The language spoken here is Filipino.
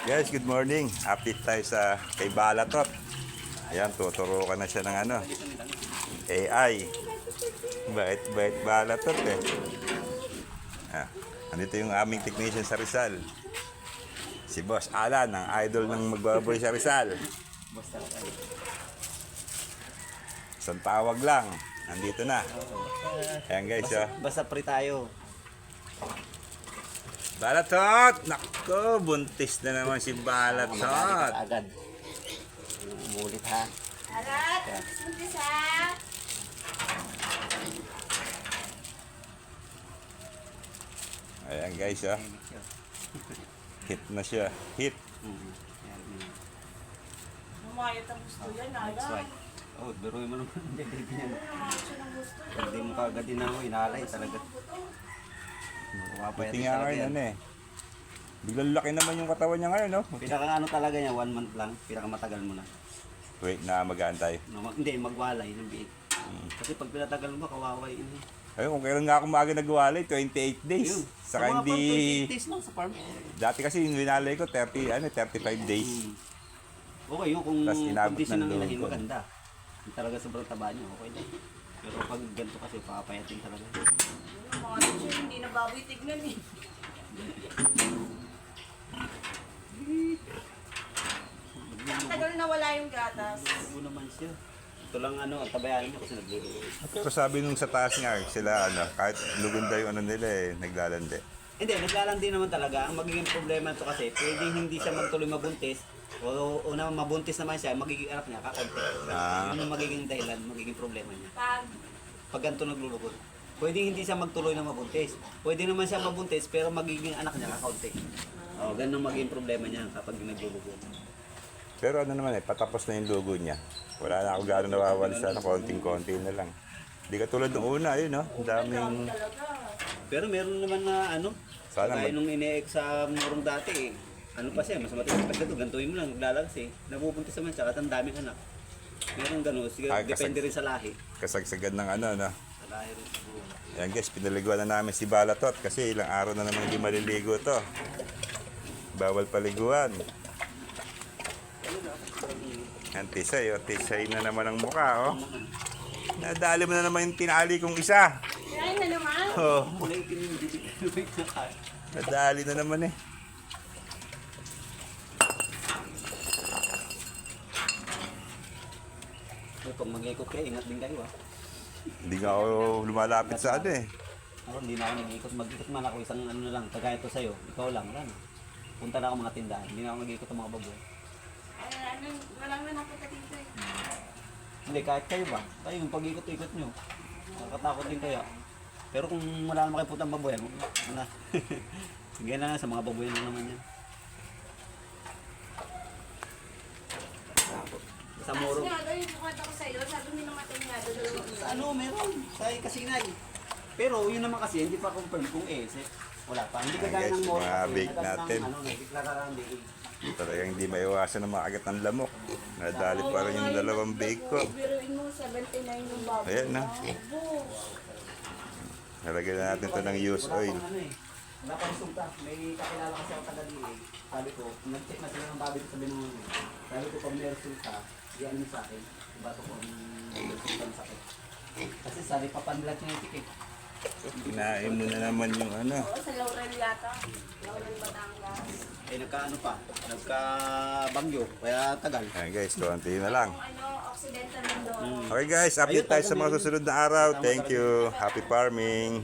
Guys, good morning. Update tayo sa kay Balatot. Ayan, tuturo ka na siya ng ano, AI. Bait Balatot eh. Ah, andito yung aming technician sa Rizal. Si Boss Alan, ang idol ng magbaboy sa Rizal. Isang tawag lang. Nandito na. Ayan guys, oh. Basta pre tayo. Balatot! Nako, buntis na naman si Balatot. Agad. Umulit ha. Arat, buntis ha. Ayan guys, oh. Hit na siya. Hit. Mamayat ang gusto yan, That's ala. why. Oh, biruin mo naman. Hindi yan. Mamayat siya ng gusto. Hindi mo kagad din ako inalay talaga. Buti nga ngayon, ano eh. Biglang laki naman yung katawan niya ngayon, no? Pinaka ano talaga niya, 1 month lang. Pinaka matagal mo na. Wait, na mag-aantay. No, hindi, magwalay ng biik. Kasi pag pinatagal mo, kawawa yun. Ayun, kung kailan nga ako maaga nagwalay, 28 days. Yun. Saka Sa mga hindi... 28 days lang sa farm. Dati kasi yung winalay ko, 35 days. Okay yun, kung Tas inabot condition ng ng ilahin loob ko. maganda. Yung talaga sobrang taba niyo, okay lang. Pero pag ganito kasi, papayatin talaga. Mamayat siya, hindi na baboy tignan eh. Ang tagal na wala yung gatas. Oo naman siya. Ito lang ano, tabayan niyo kasi nagluluto. Pero sabi nung sa taas nga, sila ano, kahit lugunda yung ano nila eh, naglalande. Hindi, naglalandi naman talaga. Ang magiging problema ito kasi, pwedeng hindi siya magtuloy mabuntis. O naman mabuntis naman siya, magiging anak niya, kakonti. Yun ang magiging dahilan, magiging problema niya. Pag ganito naglulukod. Pwedeng hindi siya magtuloy na mabuntis. Pwede naman siya mabuntis, pero magiging anak niya, kakaunti. O, ganun ang magiging problema niya kapag naglulukod. Pero ano naman eh, patapos na yung logo niya. Wala na ako gano'n nawawala sa ano, konting-konti na lang. Hindi ka tulad ng una, yun no? Ang daming... Pero meron naman na ano, Sana kaya nung ine-ex sa murong dati eh. Ano pa siya, mas matigas pa ganito, gantuin mo lang, naglalagas eh. Nabubuntis naman siya, at ang daming anak. Meron gano'n, siguro Ay, depende rin sa lahi. Kasagsagan ng ano, no? Sa lahi rin siguro. Ayan guys, pinaliguan na namin si Balatot kasi ilang araw na naman hindi maliligo to. Bawal paliguan. Yan, tisay, oh. Tisay na naman ang mukha, oh. Nadali mo na naman yung tinali kong isa. Kaya na naman. Oh, Kulay itim yung bibig na kaya. nadali na naman eh. Pag mag-ikot kayo, ingat din kayo ah. Hindi nga ako lumalapit sa ano eh. Ako hindi na ako nag-ikot. Mag-ikot man ako isang ano na lang, kagaya to sa'yo. Ikaw lang, wala na. Punta na ako mga tindahan. Hindi na ako nag-ikot ng mga baboy. Walang na napunta dito eh. Hindi, kahit kayo ba? Kayo yung pag-ikot-ikot nyo. Nakatakot din kaya. Pero kung wala naman kayo puntang baboy, ano na? Sige na, sa mga baboy lang naman yan. Sa muro. Nga daw yung bukat ako sa'yo, sabi mo namatay nga daw dalawang Sa ano, meron. Sa kasinay. Pero yun naman kasi, hindi pa confirm kung wala pa. Hindi kagaya Guys, ng moro. mga kasi bake nagas natin. Ng, ano, nagdeklara ng bake. Talagang hindi maiwasan ng makagat ng lamok. Nadali pa rin yung dalawang bake ko. Biruin mo, 79 yung baboy. Ayan na. Abo. Nalagyan na natin ito ng used oil. Ano eh. Wala pa resulta. May kakilala kasi ako taga-DA. Sabi ko, nag-check na sila ng baboy ko sa binungan. Sabi ko, pag may resulta, diyan mo sa akin. Bato ko ang resulta ng sakit. Kasi sabi, papandilat niya yung ticket. Kinain mo na naman yung ano. Oo, sa Laurel yata. Laurel Batangas. Eh, nagka-ano pa? Nagka-bagyo. Kaya tagal. Ayan guys, konti na lang. Kung ano, Occidental Mindoro. Okay guys, update tayo sa mga susunod na araw. Thank you. Happy farming.